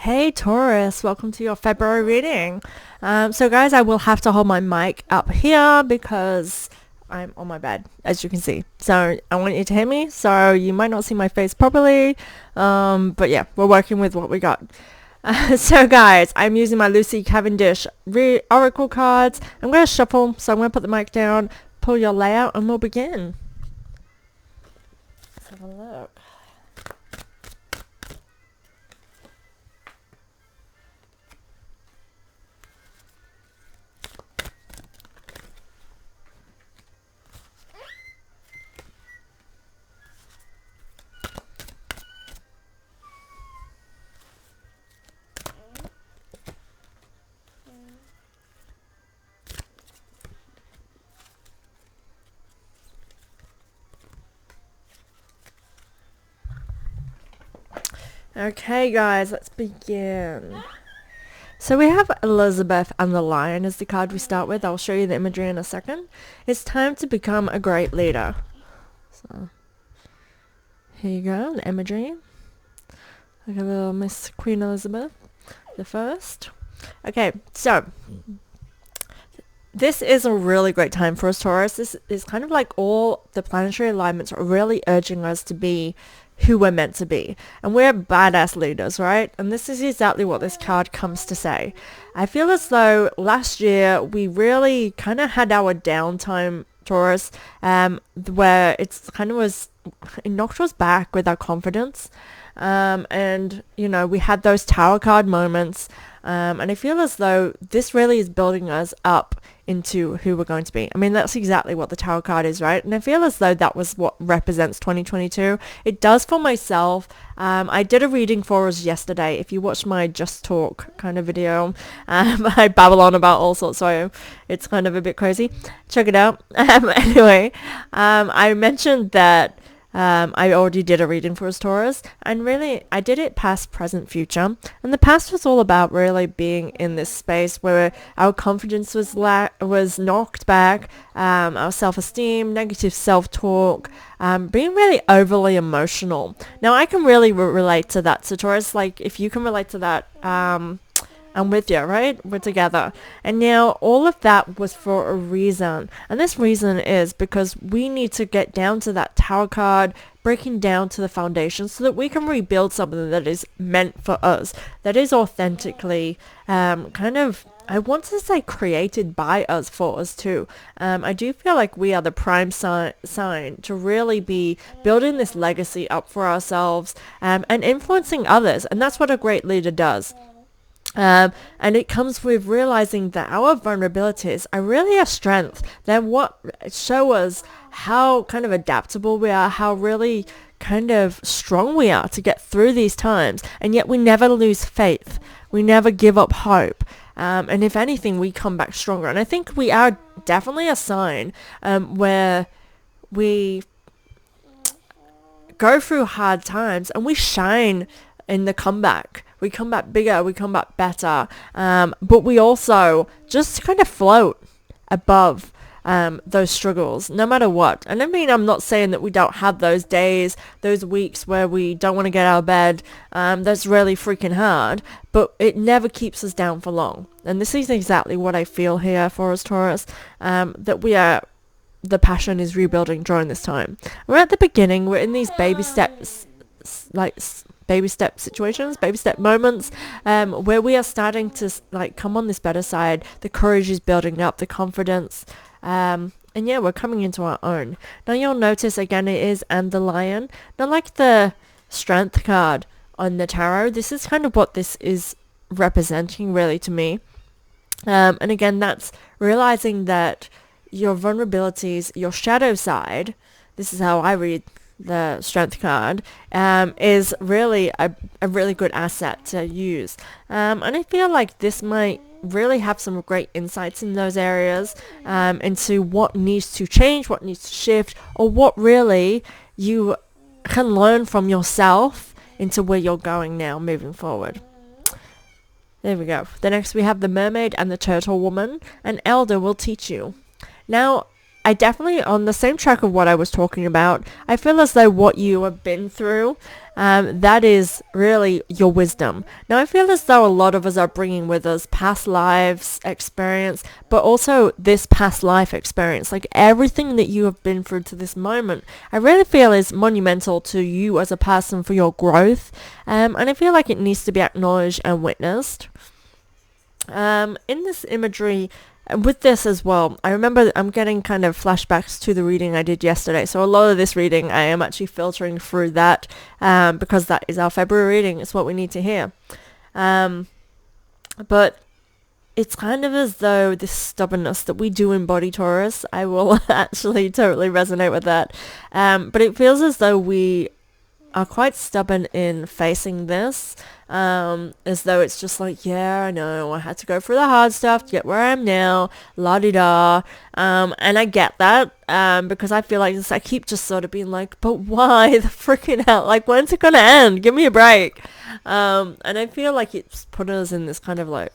Hey Taurus, welcome to your February reading. So guys, I will have to hold my mic up here because I'm on my bed, as you can see. So I want you to hear me, so you might not see my face properly. But yeah, we're working with what we got. So guys, I'm using my Lucy Cavendish Oracle cards. I'm going to shuffle, so I'm going to put the mic down, pull your layout, and we'll begin. Let's have a look. Okay guys, let's begin. So we have Elizabeth and the Lion as the card we start with. I'll show you the imagery in a second. It's time to become a great leader. So here you go, the imagery. Look at little Miss Queen Elizabeth, the first. Okay, so this is a really great time for us, Taurus. This is kind of like all the planetary alignments are really urging us to be who we're meant to be. And we're badass leaders, right? And this is exactly what this card comes to say. I feel as though last year we really kind of had our downtime, Taurus, where it's kind of it knocked us back with our confidence. And, you know, we had those tower card moments. And I feel as though this really is building us up into who we're going to be. I mean, that's exactly what the tower card is, right? And I feel as though that was what represents 2022. It does for myself. I did a reading for us yesterday. If you watch my Just Talk kind of video, I babble on about all sorts, so it's kind of a bit crazy. Check it out. Anyway, I mentioned that I already did a reading for us, Taurus, and really I did it past, present, future. And the past was all about really being in this space where our confidence was knocked back, our self-esteem, negative self-talk, being really overly emotional. Now I can really relate to that. So Taurus, like if you can relate to that, I'm with you, right? We're together. And now all of that was for a reason. And this reason is because we need to get down to that tower card, breaking down to the foundation so that we can rebuild something that is meant for us, that is authentically kind of, I want to say created by us for us too. I do feel like we are the prime sign to really be building this legacy up for ourselves and influencing others. And that's what a great leader does. And it comes with realizing that our vulnerabilities are really a strength. They're what show us how kind of adaptable we are, how really kind of strong we are to get through these times. And yet we never lose faith. We never give up hope. And if anything, we come back stronger. And I think we are definitely a sign where we go through hard times and we shine in the comeback. We come back bigger, we come back better, but we also just kind of float above those struggles, no matter what. And I mean, I'm not saying that we don't have those days, those weeks where we don't want to get out of bed, that's really freaking hard, but it never keeps us down for long. And this is exactly what I feel here for us, Taurus, that the passion is rebuilding during this time. We're at the beginning, we're in these baby steps, baby step situations, baby step moments, where we are starting to like come on this better side. The courage is building up, the confidence, and yeah, we're coming into our own. Now you'll notice again it is and the Lion. Now like the Strength card on the tarot, this is kind of what this is representing really to me. And again, that's realizing that your vulnerabilities, your shadow side, this is how I read the Strength card, is really a really good asset to use. And I feel like this might really have some great insights in those areas, into what needs to change, what needs to shift, or what really you can learn from yourself into where you're going now moving forward. There we go. The next we have the Mermaid and the Turtle Woman. An elder will teach you. Now, I definitely, on the same track of what I was talking about, I feel as though what you have been through that is really your wisdom. Now, I feel as though a lot of us are bringing with us past lives experience, but also this past life experience. Like everything that you have been through to this moment, I really feel is monumental to you as a person for your growth. And I feel like it needs to be acknowledged and witnessed. In this imagery, with this as well, I remember I'm getting kind of flashbacks to the reading I did yesterday. So a lot of this reading, I am actually filtering through that because that is our February reading. It's what we need to hear. But it's kind of as though this stubbornness that we do embody, Taurus, I will actually totally resonate with that. But it feels as though we are quite stubborn in facing this, as though it's just like, yeah, I know, I had to go through the hard stuff to get where I am now, la-di-da, and I get that, because I feel like this, I keep just sort of being like, but why the freaking hell, like, when's it gonna end, give me a break, and I feel like it's put us in this kind of like,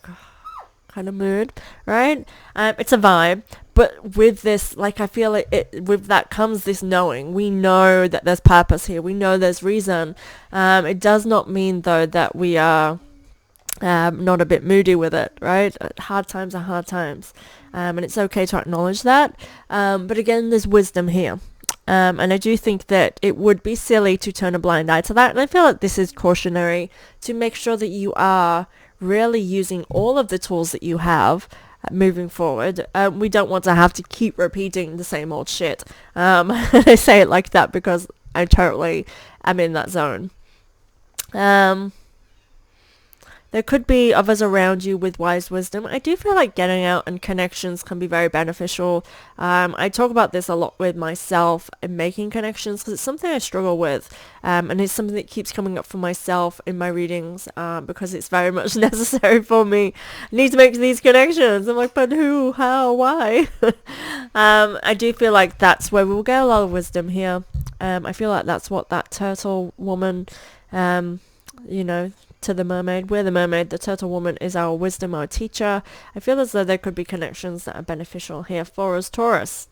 kind of mood, right? It's a vibe, but with this, like, I feel it with that comes this knowing. We know that there's purpose here. We know there's reason. It does not mean though that we are not a bit moody with it, right? Hard times are hard times, and it's okay to acknowledge that. But again, there's wisdom here. And I do think that it would be silly to turn a blind eye to that. And I feel like this is cautionary to make sure that you are really using all of the tools that you have moving forward. We don't want to have to keep repeating the same old shit. I say it like that because I totally am in that zone. There could be others around you with wise wisdom. I do feel like getting out and connections can be very beneficial. I talk about this a lot with myself and making connections because it's something I struggle with. And it's something that keeps coming up for myself in my readings because it's very much necessary for me. I need to make these connections. I'm like, but who, how, why? I do feel like that's where we'll get a lot of wisdom here. I feel like that's what that turtle woman, to the mermaid. We're the mermaid. The turtle woman is our wisdom, our teacher. I feel as though there could be connections that are beneficial here for us, Taurus.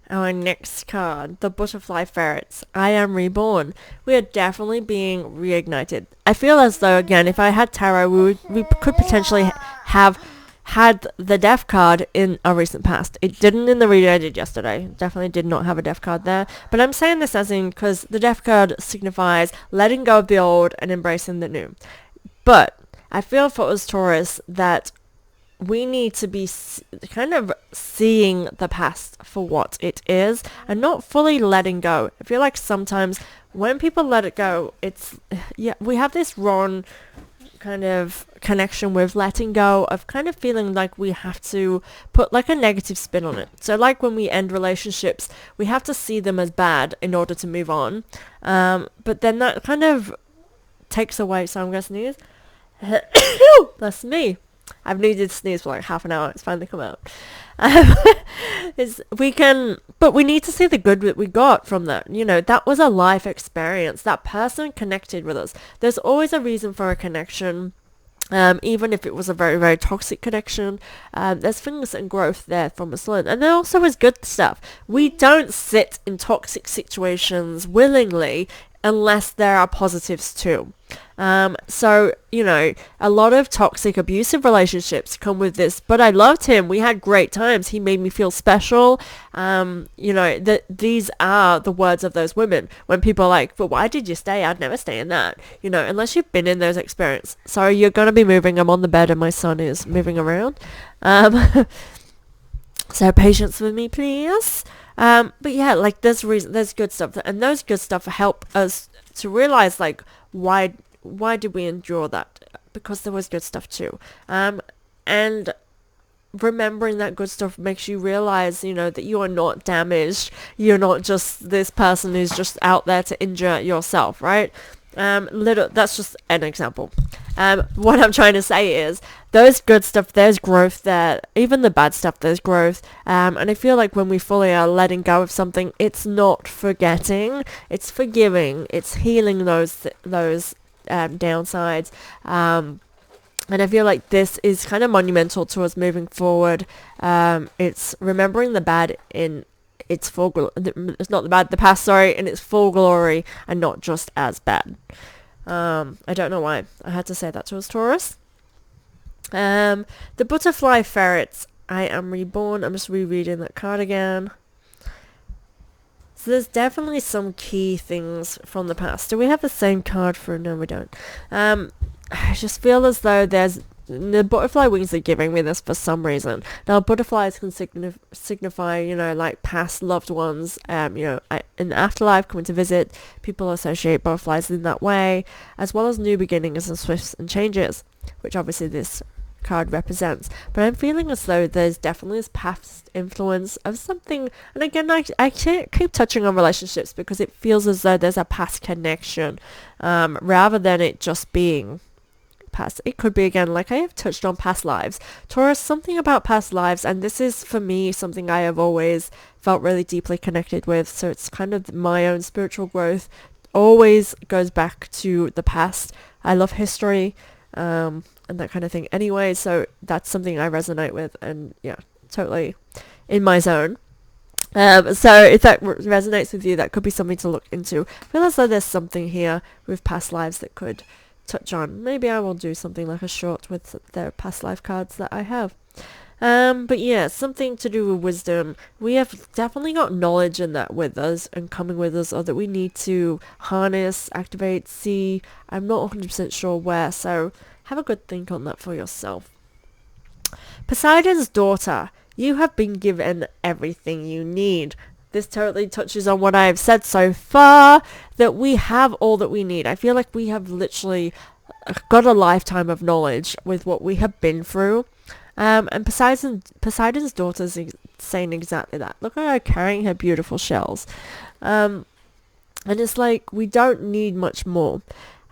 Our next card, the butterfly ferrets. I am reborn. We are definitely being reignited. I feel as though, again, if I had tarot, we could potentially have had the death card in a recent past. It didn't in the reading I did yesterday. Definitely did not have a death card there. But I'm saying this as in because the death card signifies letting go of the old and embracing the new. But I feel for us, Taurus, that we need to be kind of seeing the past for what it is and not fully letting go. I feel like sometimes when people let it go, it's, yeah, we have this wrong kind of connection with letting go of kind of feeling like we have to put like a negative spin on it. So like when we end relationships, we have to see them as bad in order to move on. But then that kind of takes away, so I'm going to sneeze. That's me. I've needed to sneeze for like half an hour. It's finally come out. But we need to see the good that we got from that. That was a life experience. That person connected with us. There's always a reason for a connection. Even if it was a very, very toxic connection, there's things and growth there from us learn. And there also is good stuff. We don't sit in toxic situations willingly unless there are positives too. So, a lot of toxic, abusive relationships come with this, but I loved him. We had great times. He made me feel special. These are the words of those women when people are like, but why did you stay? I'd never stay in that, unless you've been in those experiences. So you're going to be moving. I'm on the bed and my son is moving around. So patience with me, please. But yeah, like there's good stuff, and those good stuff help us to realize like why did we endure that? Because there was good stuff too. And remembering that good stuff makes you realize, that you are not damaged. You're not just this person who's just out there to injure yourself, right? That's just an example. What I'm trying to say is those good stuff, there's growth there. Even the bad stuff, there's growth. And I feel like when we fully are letting go of something, it's not forgetting, it's forgiving, it's healing those downsides. And I feel like this is kind of monumental to us moving forward. It's remembering the bad in it's it's not the bad, the past, sorry, and it's full glory and not just as bad. I don't know why I had to say that to us, Taurus. The butterfly ferrets. I am reborn. I'm just rereading that card again. So there's definitely some key things from the past. Do we have the same card for... No, we don't. I just feel as though there's... The butterfly wings are giving me this for some reason. Now, butterflies can signify, you know, like past loved ones, you know, in the afterlife coming to visit. People associate butterflies in that way, as well as new beginnings and swifts and changes, which obviously this card represents. But I'm feeling as though there's definitely this past influence of something, and again, I can't keep touching on relationships because it feels as though there's a past connection, rather than it just being past. It could be, again, like I have touched on, past lives. Taurus, something about past lives, and this is for me something I have always felt really deeply connected with, so it's kind of my own spiritual growth always goes back to the past. I love history, and that kind of thing anyway, so that's something I resonate with, and yeah, totally in my zone. So if that resonates with you, that could be something to look into. I feel as though there's something here with past lives that could touch on. Maybe I will do something like a short with the past life cards that I have. But yeah, something to do with wisdom. We have definitely got knowledge in that with us and coming with us, or that we need to harness, activate, see. I'm not 100% sure where, so have a good think on that for yourself. Poseidon's daughter, you have been given everything you need. This totally touches on what I've said so far, that we have all that we need. I feel like we have literally got a lifetime of knowledge with what we have been through. And Poseidon's daughter's saying exactly that. Look at her carrying her beautiful shells. And it's like, we don't need much more.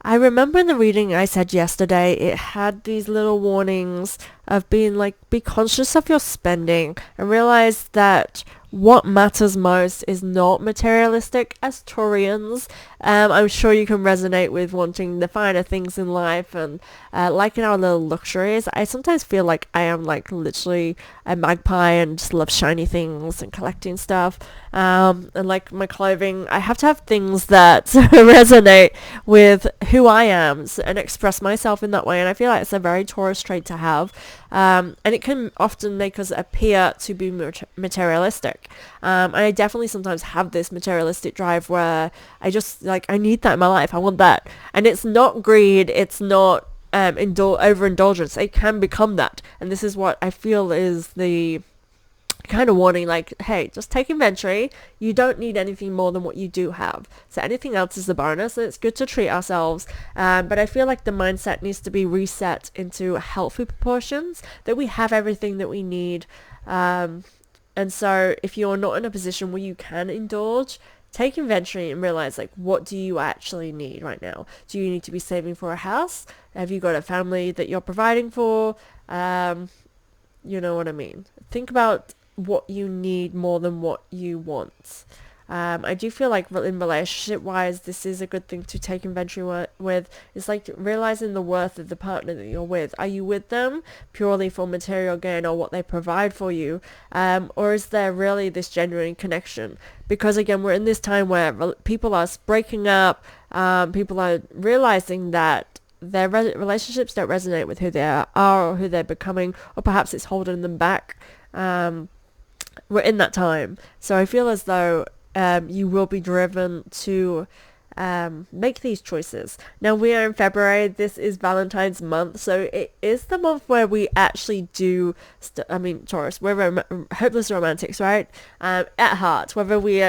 I remember in the reading I said yesterday, it had these little warnings of being like, be conscious of your spending and realize that what matters most is not materialistic. As Taurians, I'm sure you can resonate with wanting the finer things in life and liking our little luxuries. I sometimes feel like I am like literally a magpie and just love shiny things and collecting stuff. And like my clothing, I have to have things that resonate with who I am and express myself in that way. And I feel like it's a very Taurus trait to have. And it can often make us appear to be materialistic. And I definitely sometimes have this materialistic drive where I just like, I need that in my life. I want that. And it's not greed. It's not overindulgence. It can become that. And this is what I feel is the kind of warning, like, hey, just take inventory. You don't need anything more than what you do have. So anything else is a bonus. And it's good to treat ourselves. But I feel like the mindset needs to be reset into healthy proportions, that we have everything that we need. And so if you're not in a position where you can indulge, take inventory and realize, like, what do you actually need right now? Do you need to be saving for a house? Have you got a family that you're providing for? You know what I mean? Think about what you need more than what you want. I do feel like in relationship wise, this is a good thing to take inventory with. It's like realizing the worth of the partner that you're with. Are you with them purely for material gain or what they provide for you? Or is there really this genuine connection? Because again, we're in this time where people are breaking up. People are realizing that their relationships don't resonate with who they are or who they're becoming, or perhaps it's holding them back. We're in that time. So I feel as though you will be driven to make these choices. Now we are in February. This is Valentine's month, so it is the month where we actually do Taurus, we're hopeless romantics, right? At heart, whether we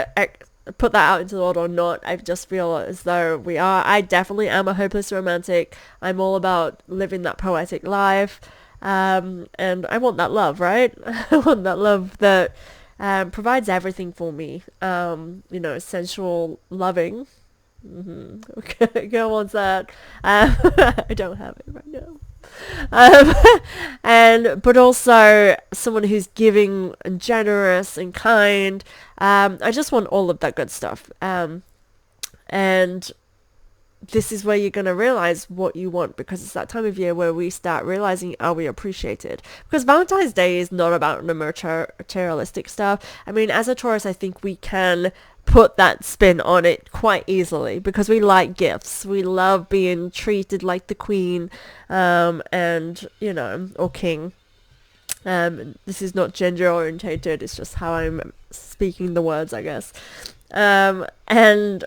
put that out into the world or not, I just feel as though we are. I definitely am a hopeless romantic. I'm all about living that poetic life, and I want that love, right? I want that love that provides everything for me. Sensual, loving. Okay, girl wants that. I don't have it right now. But also someone who's giving and generous and kind. I just want all of that good stuff. And this is where you're going to realize what you want, because it's that time of year where we start realizing, are we appreciated? Because Valentine's Day is not about the materialistic stuff. I mean, as a Taurus, I think we can put that spin on it quite easily, because we like gifts. We love being treated like the queen, and, you know, or king. This is not gender orientated, it's just how I'm speaking the words, I guess. And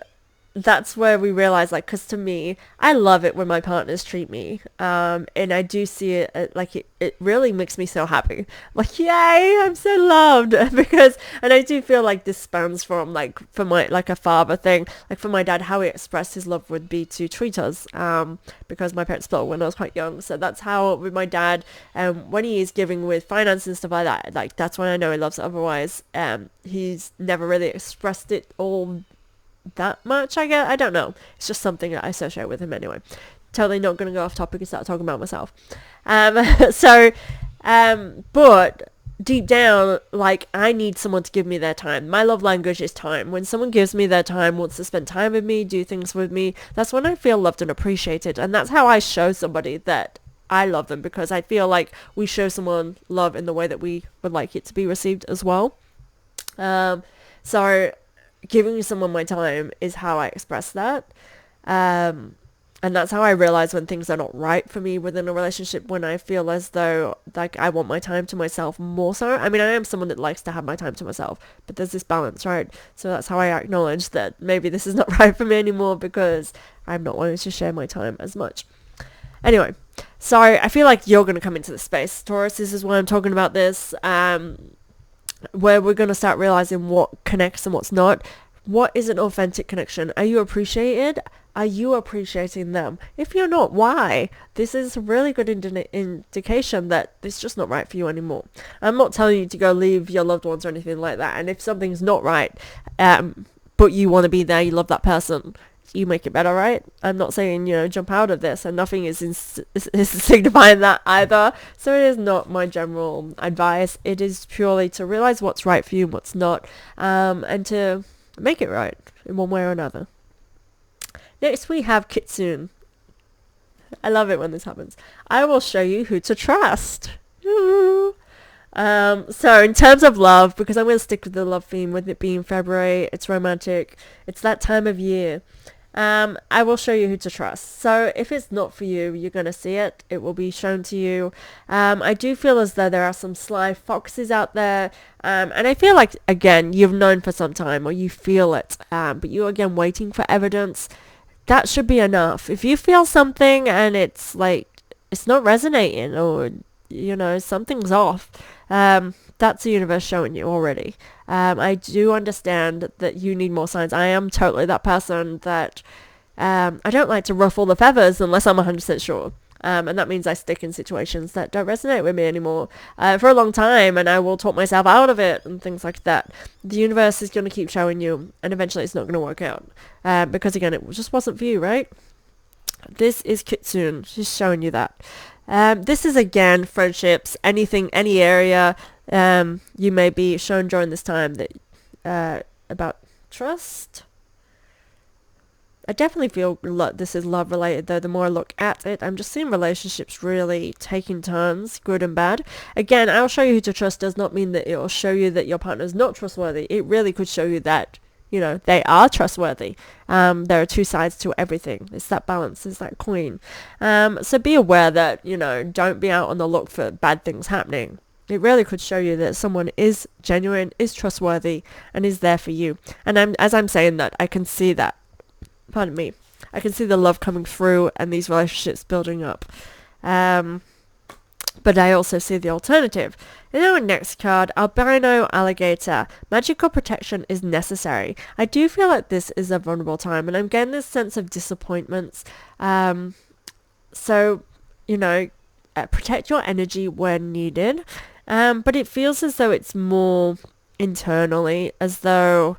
that's where we realize, like, because to me, I love it when my partners treat me, and I do see it, like, it really makes me so happy, like, yay, I'm so loved. Because, and I do feel like this spans from, like, for my, like, a father thing, like, for my dad, how he expressed his love would be to treat us, because my parents split when I was quite young, so that's how, with my dad, when he is giving with finance and stuff like that, like, that's when I know he loves it. Otherwise, he's never really expressed it all that much, I guess. I don't know. It's just something that I associate with him anyway. Totally not going to go off topic and start talking about myself. But deep down, like, I need someone to give me their time. My love language is time. When someone gives me their time, wants to spend time with me, do things with me, that's when I feel loved and appreciated. And that's how I show somebody that I love them, because I feel like we show someone love in the way that we would like it to be received as well. So giving someone my time is how I express that. And that's how I realize when things are not right for me within a relationship, when I feel as though, like, I want my time to myself more so. I mean, I am someone that likes to have my time to myself, but there's this balance, right? So that's how I acknowledge that maybe this is not right for me anymore, because I'm not wanting to share my time as much. Anyway, so I feel like you're going to come into the space, Taurus. This is why I'm talking about this, where we're going to start realizing what connects and what's not. What is an authentic connection? Are you appreciated? Are you appreciating them? If you're not, why? This is a really good indication that it's just not right for you anymore. I'm not telling you to go leave your loved ones or anything like that. And if something's not right, but you want to be there, you love that person, you make it better, right? I'm not saying, you know, jump out of this, and nothing is signifying that either. So it is not my general advice. It is purely to realize what's right for you and what's not, and to make it right in one way or another. Next we have Kitsune. I love it when this happens. I will show you who to trust. So in terms of love, because I'm going to stick with the love theme, with it being February, it's romantic, it's that time of year. I will show you who to trust. So if it's not for you, you're going to see it. It will be shown to you. I do feel as though there are some sly foxes out there. And I feel like, again, you've known for some time, or you feel it. But you're, again, waiting for evidence. That should be enough. If you feel something and it's like, it's not resonating, or, you know, something's off, that's the universe showing you already. I do understand that you need more signs. I am totally that person that I don't like to ruffle the feathers unless I'm 100% sure. And that means I stick in situations that don't resonate with me anymore for a long time, and I will talk myself out of it and things like that. The universe is going to keep showing you, and eventually it's not going to work out, because, again, it just wasn't for you, right? This is Kitsune. She's showing you that. This is, again, friendships, anything, any area you may be shown during this time that about trust. I definitely feel this is love related, though. The more I look at it, I'm just seeing relationships really taking turns, good and bad. Again, I'll show you who to trust does not mean that it will show you that your partner is not trustworthy. It really could show you that, you know, they are trustworthy. There are two sides to everything. It's that balance, it's that coin. So be aware that, you know, don't be out on the look for bad things happening. It really could show you that someone is genuine, is trustworthy, and is there for you. And as I'm saying that, I can see that. Pardon me. I can see the love coming through and these relationships building up. But I also see the alternative. In our next card, Albino Alligator. Magical protection is necessary. I do feel like this is a vulnerable time, and I'm getting this sense of disappointments. So, you know, protect your energy when needed. But it feels as though it's more internally, as though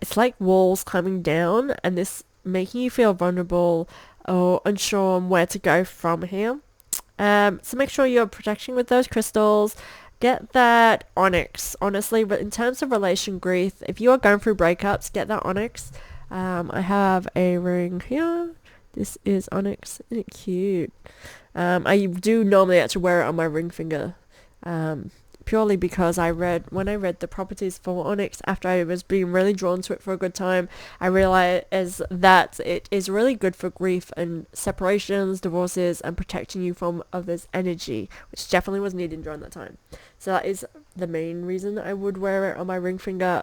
it's like walls coming down, and this making you feel vulnerable or unsure on where to go from here. So make sure you're protecting with those crystals. Get that onyx, honestly. But in terms of relation grief, if you are going through breakups, get that onyx. I have a ring here. This is onyx. Isn't it cute? I do normally actually wear it on my ring finger. Purely because when I read the properties for onyx after I was being really drawn to it for a good time, I realized that it is really good for grief and separations, divorces, and protecting you from others' energy, which definitely was needed during that time. So that is the main reason I would wear it on my ring finger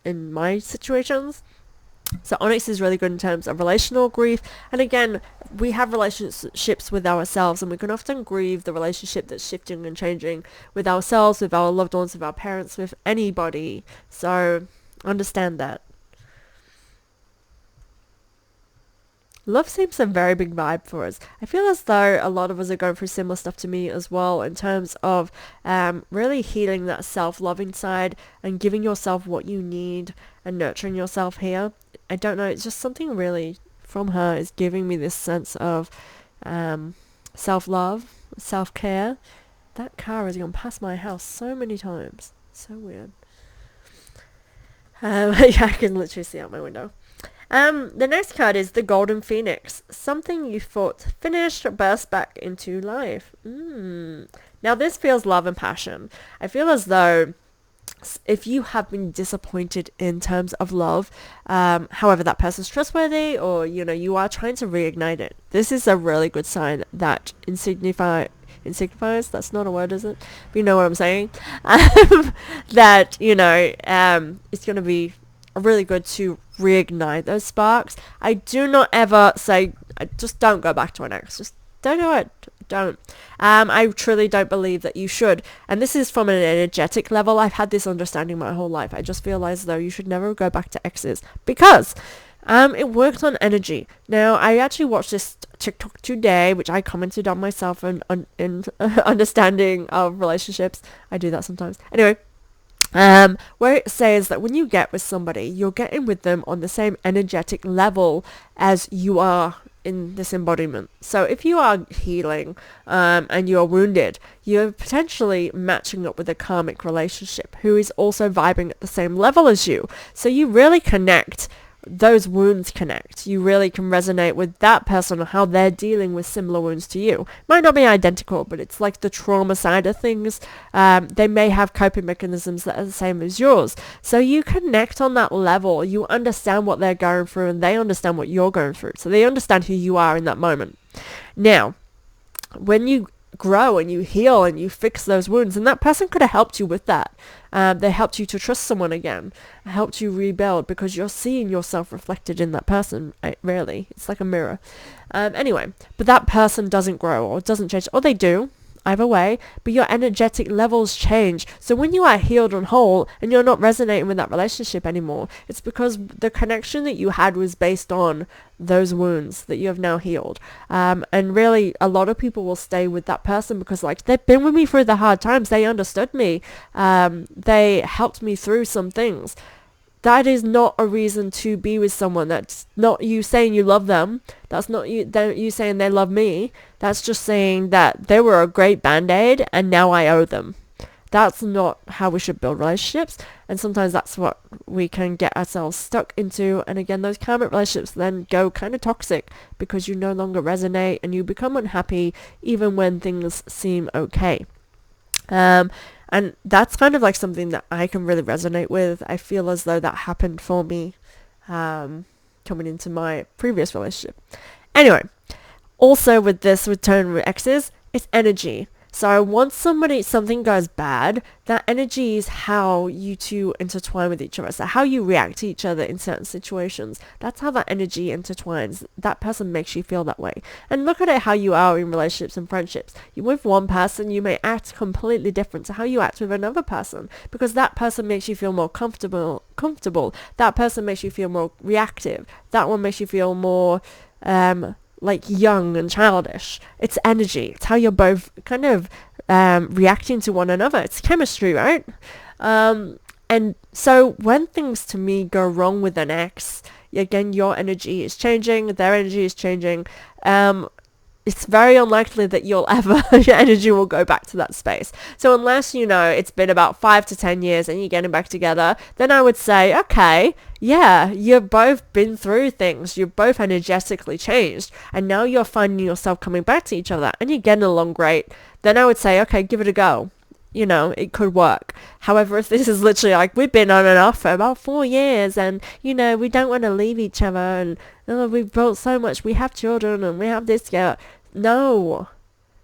in my situations. So onyx is really good in terms of relational grief. And again, we have relationships with ourselves, and we can often grieve the relationship that's shifting and changing with ourselves, with our loved ones, with our parents, with anybody. So understand that. Love seems a very big vibe for us. I feel as though a lot of us are going through similar stuff to me as well, in terms of really healing that self-loving side and giving yourself what you need and nurturing yourself here. I don't know, it's just something really from her is giving me this sense of self-love, self-care. That car has gone past my house so many times. So weird. Yeah, I can literally see out my window. The next card is the Golden Phoenix. Something you thought finished burst back into life. Now this feels love and passion. I feel as though if you have been disappointed in terms of love, however that person's trustworthy, or you are trying to reignite it, this is a really good sign that insignifies, that's not a word, is it? But you know what I'm saying. That it's going to be really good to reignite those sparks. I do not ever say just don't go back to an ex. Just don't do it. Don't. I truly don't believe that you should. And this is from an energetic level. I've had this understanding my whole life. I just feel as though you should never go back to exes because it works on energy. Now, I actually watched this TikTok today, which I commented on myself and in understanding of relationships. I do that sometimes. Anyway, where it says that when you get with somebody, you're getting with them on the same energetic level as you are in this embodiment. So if you are healing and you're wounded, you're potentially matching up with a karmic relationship who is also vibing at the same level as you. So you really connect. Those wounds connect. You really can resonate with that person and how they're dealing with similar wounds to you. Might not be identical, but it's like the trauma side of things. They may have coping mechanisms that are the same as yours. So you connect on that level. You understand what they're going through and they understand what you're going through. So they understand who you are in that moment. Now, when you grow and you heal and you fix those wounds, and that person could have helped you with that. They helped you to trust someone again, helped you rebuild because you're seeing yourself reflected in that person. Really, it's like a mirror. Anyway, but that person doesn't grow or doesn't change, or they do, either way, but your energetic levels change. So when you are healed and whole and you're not resonating with that relationship anymore, it's because the connection that you had was based on those wounds that you have now healed. And really, a lot of people will stay with that person because they've been with me through the hard times. They understood me. They helped me through some things. That is not a reason to be with someone. That's not you saying you love them. That's not you saying they love me. That's just saying that they were a great band-aid and now I owe them. That's not how we should build relationships. And sometimes that's what we can get ourselves stuck into. And again, those karmic relationships then go kind of toxic because you no longer resonate and you become unhappy even when things seem okay. And that's kind of something that I can really resonate with. I feel as though that happened for me coming into my previous relationship. Anyway, also with return with exes, it's energy. So once something goes bad, that energy is how you two intertwine with each other. So how you react to each other in certain situations. That's how that energy intertwines. That person makes you feel that way. And look at it how you are in relationships and friendships. You're with one person, you may act completely different to how you act with another person. Because that person makes you feel more comfortable. That person makes you feel more reactive. That one makes you feel more young and childish. It's energy. It's how you're both kind of reacting to one another. It's chemistry, right? And so when things to me go wrong with an ex, again, your energy is changing, their energy is changing. it's very unlikely that you'll ever, your energy will go back to that space. So unless, you know, it's been about 5 to 10 years and you're getting back together, then I would say, okay, yeah, you've both been through things. You've both energetically changed. And now you're finding yourself coming back to each other and you're getting along great. Then I would say, okay, give it a go. You know, it could work. However, if this is literally like, we've been on and off for about 4 years and, you know, we don't want to leave each other and we've built so much, we have children and we have this together. No,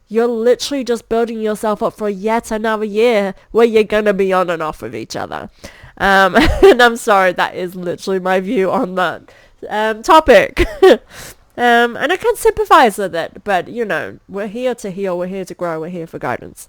you're literally just building yourself up for yet another year where you're going to be on and off with each other. And I'm sorry, that is literally my view on that topic. And I can sympathize with it, but, you know, we're here to heal, we're here to grow, we're here for guidance.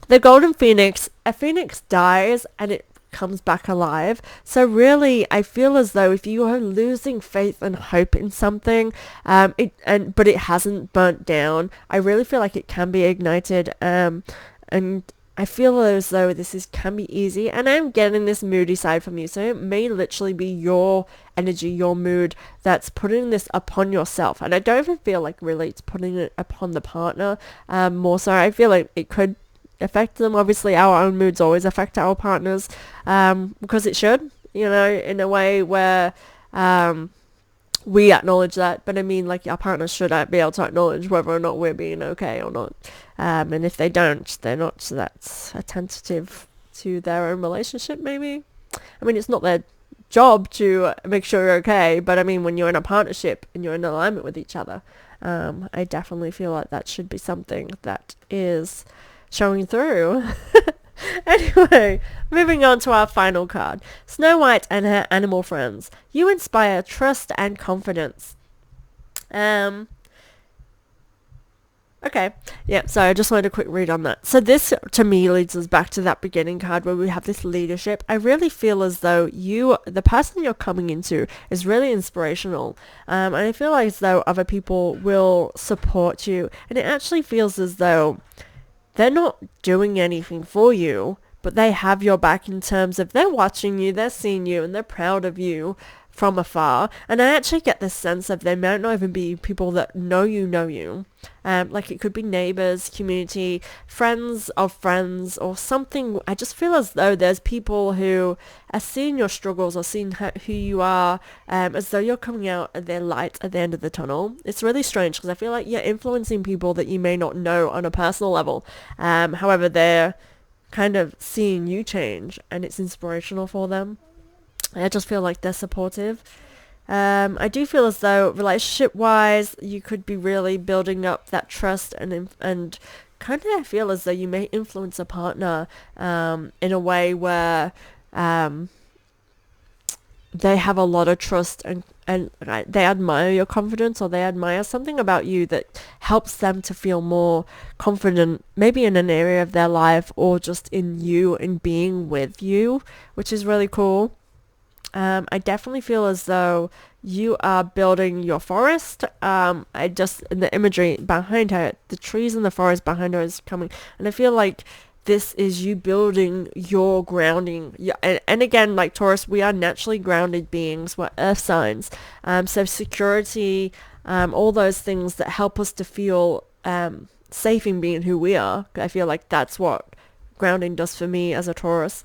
The golden phoenix, a phoenix dies and it comes back alive. So really, I feel as though if you are losing faith and hope in something, but it hasn't burnt down, I really feel like it can be ignited. And I feel as though can be easy, and I'm getting this moody side from you. So it may literally be your energy, your mood that's putting this upon yourself. And I don't even feel like really it's putting it upon the partner. More so, I feel like it could affect them. Obviously, our own moods always affect our partners, because it should, you know, in a way where we acknowledge that. But I mean, like, our partners should be able to acknowledge whether or not we're being okay or not. And if they don't, they're not that attentive to their own relationship, maybe. I mean, it's not their job to make sure you're okay, but I mean, when you're in a partnership and you're in alignment with each other, I definitely feel like that should be something that is showing through. Anyway, moving on to our final card. Snow White and her animal friends. You inspire trust and confidence. Okay, yeah, so I just wanted a quick read on that. So this, to me, leads us back to that beginning card where we have this leadership. I really feel as though the person you're coming into is really inspirational. And I feel like as though other people will support you. And it actually feels as though they're not doing anything for you, but they have your back in terms of they're watching you, they're seeing you, and they're proud of you from afar. And I actually get this sense of they might not even be people that know you. Like it could be neighbors, community, friends of friends, or something. I just feel as though there's people who are seeing your struggles or seeing who you are, as though you're coming out of their light at the end of the tunnel. It's really strange because I feel like you're influencing people that you may not know on a personal level. However, they're kind of seeing you change and it's inspirational for them. I just feel like they're supportive. I do feel as though relationship-wise, you could be really building up that trust and kind of I feel as though you may influence a partner in a way where they have a lot of trust and they admire your confidence, or they admire something about you that helps them to feel more confident, maybe in an area of their life or just in you and being with you, which is really cool. I definitely feel as though you are building your forest. The imagery behind her, the trees in the forest behind her is coming. And I feel like this is you building your grounding. And again, like Taurus, we are naturally grounded beings. We're earth signs. So security, all those things that help us to feel safe in being who we are. I feel like that's what grounding does for me as a Taurus.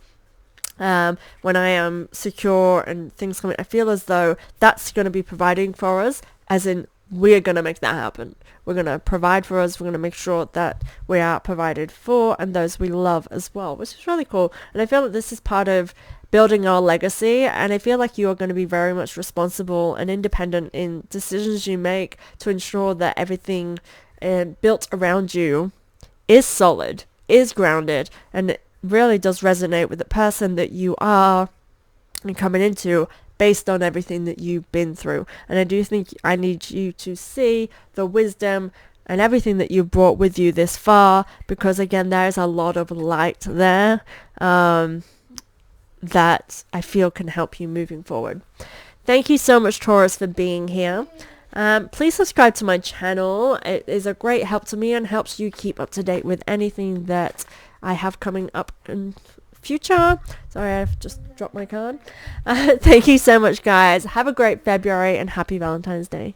When I am secure and things coming, I feel as though that's going to be providing for us, as in we're going to make that happen. We're going to provide for us. We're going to make sure that we are provided for and those we love as well, which is really cool. And I feel like this is part of building our legacy, and I feel like you are going to be very much responsible and independent in decisions you make to ensure that everything built around you is solid, is grounded, and really does resonate with the person that you are and coming into based on everything that you've been through. And I do think I need you to see the wisdom and everything that you've brought with you this far, because again, there is a lot of light there that I feel can help you moving forward. Thank you so much, Taurus, for being here. Please subscribe to my channel. It is a great help to me and helps you keep up to date with anything that I have coming up in future. Sorry, I've just dropped my card. Thank you so much, guys. Have a great February and happy Valentine's Day.